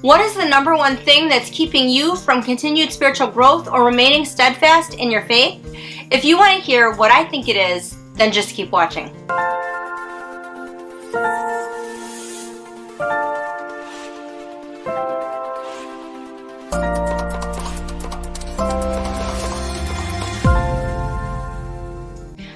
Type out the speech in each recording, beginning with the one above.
What is the number one thing that's keeping you from continued spiritual growth or remaining steadfast in your faith? If you want to hear what I think it is, then just keep watching.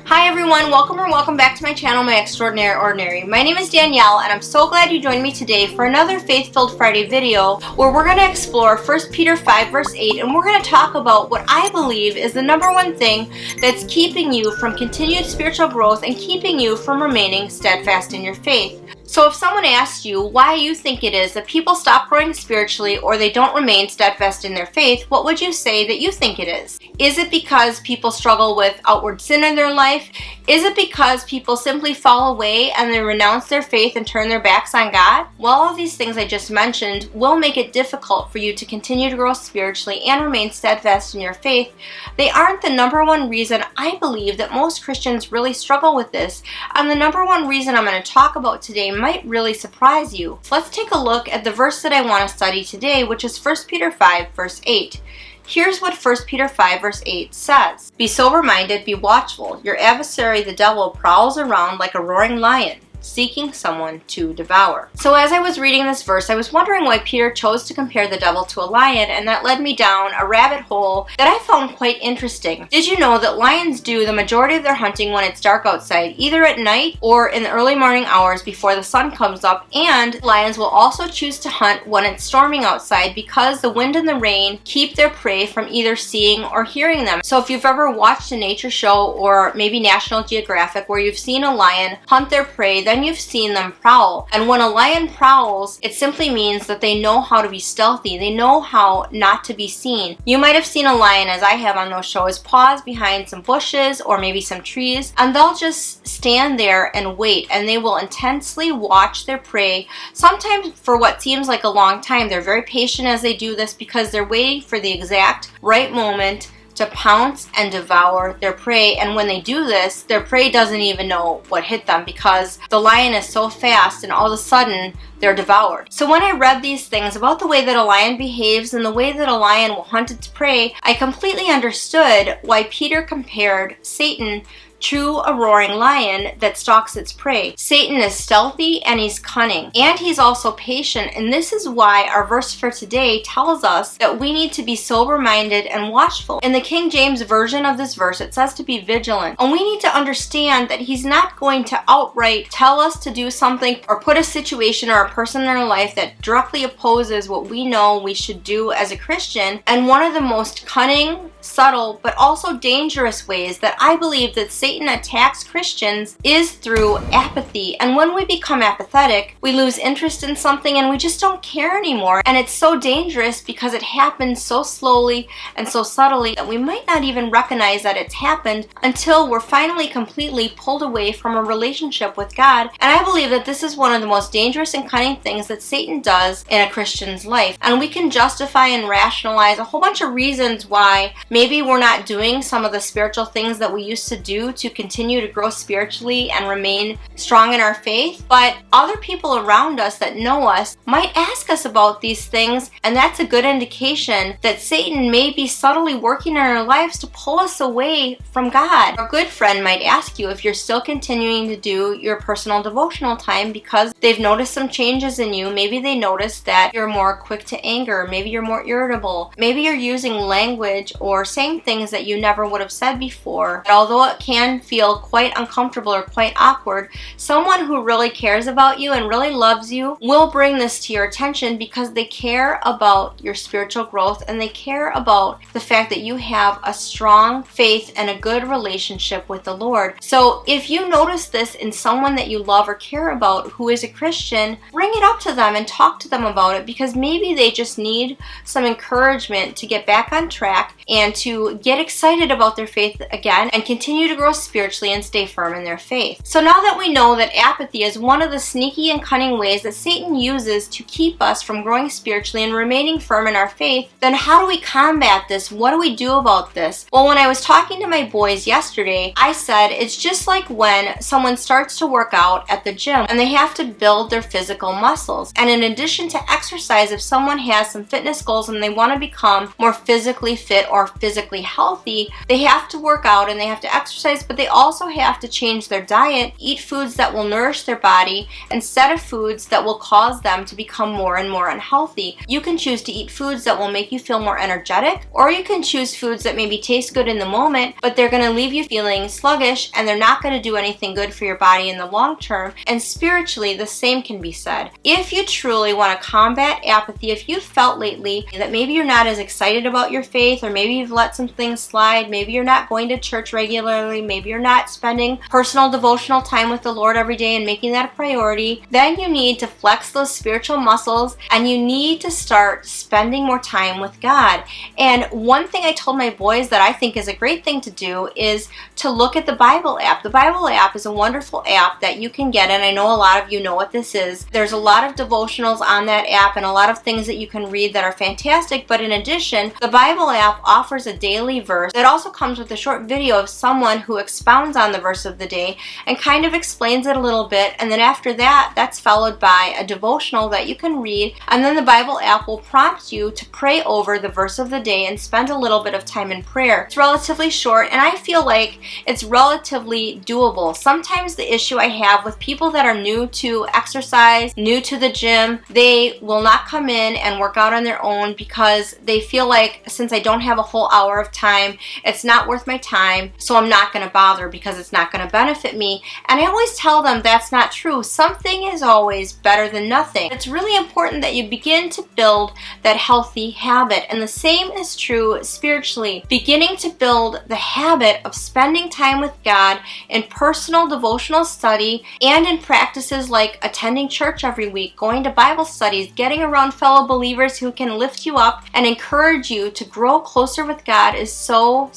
Hi everyone, welcome back to my channel, My Extraordinary Ordinary. My name is Danielle and I'm so glad you joined me today for another Faith-Filled Friday video where we're going to explore 1 Peter 5 verse 8 and we're going to talk about what I believe is the number one thing that's keeping you from continued spiritual growth and keeping you from remaining steadfast in your faith. So if someone asks you why you think it is that people stop growing spiritually or they don't remain steadfast in their faith, what would you say that you think it is? Is it because people struggle with outward sin in their life? Is it because people simply fall away and they renounce their faith and turn their backs on God? Well, all of these things I just mentioned will make it difficult for you to continue to grow spiritually and remain steadfast in your faith. They aren't the number one reason I believe that most Christians really struggle with this, and the number one reason I'm going to talk about today might really surprise you. Let's take a look at the verse that I want to study today, which is 1 Peter 5 verse 8. Here's what 1 Peter 5 verse 8 says. Be sober-minded, be watchful. Your adversary the devil prowls around like a roaring lion, seeking someone to devour. So as I was reading this verse, I was wondering why Peter chose to compare the devil to a lion, and that led me down a rabbit hole that I found quite interesting. Did you know that lions do the majority of their hunting when it's dark outside, either at night or in the early morning hours before the sun comes up, and lions will also choose to hunt when it's storming outside because the wind and the rain keep their prey from either seeing or hearing them. So if you've ever watched a nature show or maybe National Geographic where you've seen a lion hunt their prey, then you've seen them prowl. And when a lion prowls, it simply means that they know how to be stealthy. They know how not to be seen. You might have seen a lion, as I have on those shows, pause behind some bushes or maybe some trees, and they'll just stand there and wait, and they will intensely watch their prey, sometimes for what seems like a long time. They're very patient as they do this because they're waiting for the exact right moment to pounce and devour their prey. And when they do this, their prey doesn't even know what hit them because the lion is so fast, and all of a sudden they're devoured. So when I read these things about the way that a lion behaves and the way that a lion will hunt its prey, I completely understood why Peter compared Satan to a roaring lion that stalks its prey. Satan is stealthy and he's cunning, and he's also patient, and this is why our verse for today tells us that we need to be sober-minded and watchful. In the King James version of this verse, it says to be vigilant, and we need to understand that he's not going to outright tell us to do something or put a situation or a person in our life that directly opposes what we know we should do as a Christian. And one of the most cunning, subtle, but also dangerous ways that I believe that Satan attacks Christians is through apathy. And when we become apathetic, we lose interest in something and we just don't care anymore. And it's so dangerous because it happens so slowly and so subtly that we might not even recognize that it's happened until we're finally completely pulled away from a relationship with God. And I believe that this is one of the most dangerous and cunning things that Satan does in a Christian's life. And we can justify and rationalize a whole bunch of reasons why maybe we're not doing some of the spiritual things that we used to do to continue to grow spiritually and remain strong in our faith, but other people around us that know us might ask us about these things, and that's a good indication that Satan may be subtly working in our lives to pull us away from God. A good friend might ask you if you're still continuing to do your personal devotional time because they've noticed some changes in you. Maybe they noticed that you're more quick to anger, maybe you're more irritable, maybe you're using language or saying things that you never would have said before. But although it can feel quite uncomfortable or quite awkward, someone who really cares about you and really loves you will bring this to your attention because they care about your spiritual growth and they care about the fact that you have a strong faith and a good relationship with the Lord. So if you notice this in someone that you love or care about who is a Christian, bring it up to them and talk to them about it, because maybe they just need some encouragement to get back on track and to get excited about their faith again and continue to grow spiritually and stay firm in their faith. So now that we know that apathy is one of the sneaky and cunning ways that Satan uses to keep us from growing spiritually and remaining firm in our faith, then how do we combat this? What do we do about this? Well, when I was talking to my boys yesterday, I said it's just like when someone starts to work out at the gym and they have to build their physical muscles. And in addition to exercise, if someone has some fitness goals and they want to become more physically fit or physically healthy, they have to work out and they have to exercise, but they also have to change their diet, eat foods that will nourish their body instead of foods that will cause them to become more and more unhealthy. You can choose to eat foods that will make you feel more energetic, or you can choose foods that maybe taste good in the moment, but they're going to leave you feeling sluggish and they're not going to do anything good for your body in the long term. And spiritually, the same can be said. If you truly want to combat apathy, if you've felt lately that maybe you're not as excited about your faith, or maybe you've let some things slide, maybe you're not going to church regularly, maybe you're not spending personal devotional time with the Lord every day and making that a priority, then you need to flex those spiritual muscles and you need to start spending more time with God. And one thing I told my boys that I think is a great thing to do is to look at the Bible app. The Bible app is a wonderful app that you can get, and I know a lot of you know what this is. There's a lot of devotionals on that app and a lot of things that you can read that are fantastic, but in addition, the Bible app offers a daily verse that also comes with a short video of someone who expounds on the verse of the day and kind of explains it a little bit, and then after that, that's followed by a devotional that you can read, and then the Bible app will prompt you to pray over the verse of the day and spend a little bit of time in prayer. It's relatively short, and I feel like it's relatively doable. Sometimes the issue I have with people that are new to exercise, new to the gym, they will not come in and work out on their own because they feel like, since I don't have a whole hour of time, it's not worth my time, so I'm not going to bother because it's not going to benefit me. And I always tell them that's not true. Something is always better than nothing. It's really important that you begin to build that healthy habit, and the same is true spiritually. Beginning to build the habit of spending time with God in personal devotional study and in practices like attending church every week, going to Bible studies, getting around fellow believers who can lift you up and encourage you to grow closer with God is so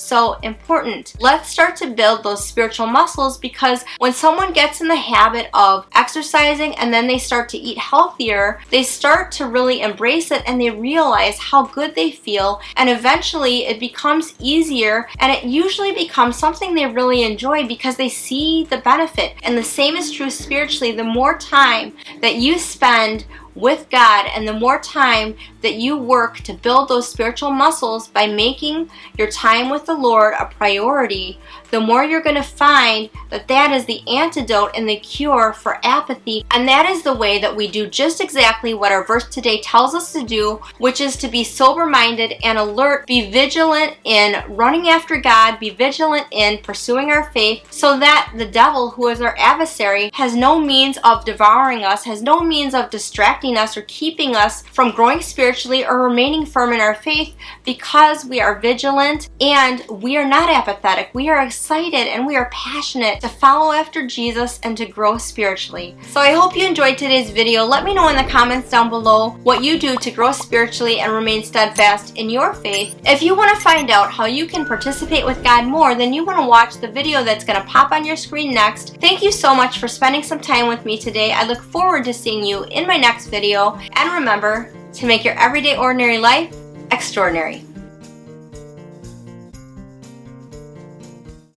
important. Let's start to build those spiritual muscles, because when someone gets in the habit of exercising and then they start to eat healthier, they start to really embrace it and they realize how good they feel, and eventually it becomes easier and it usually becomes something they really enjoy because they see the benefit. And the same is true spiritually. The more time that you spend with God and the more time that you work to build those spiritual muscles by making your time with the Lord a priority, the more you're going to find that that is the antidote and the cure for apathy. And that is the way that we do just exactly what our verse today tells us to do, which is to be sober-minded and alert, be vigilant in running after God, be vigilant in pursuing our faith, so that the devil, who is our adversary, has no means of devouring us, has no means of distracting us or keeping us from growing spiritually or remaining firm in our faith, because we are vigilant and we are not apathetic. We are excited and we are passionate to follow after Jesus and to grow spiritually. So I hope you enjoyed today's video. Let me know in the comments down below what you do to grow spiritually and remain steadfast in your faith. If you want to find out how you can participate with God more, then you want to watch the video that's going to pop on your screen next. Thank you so much for spending some time with me today. I look forward to seeing you in my next video. And remember to make your everyday ordinary life extraordinary.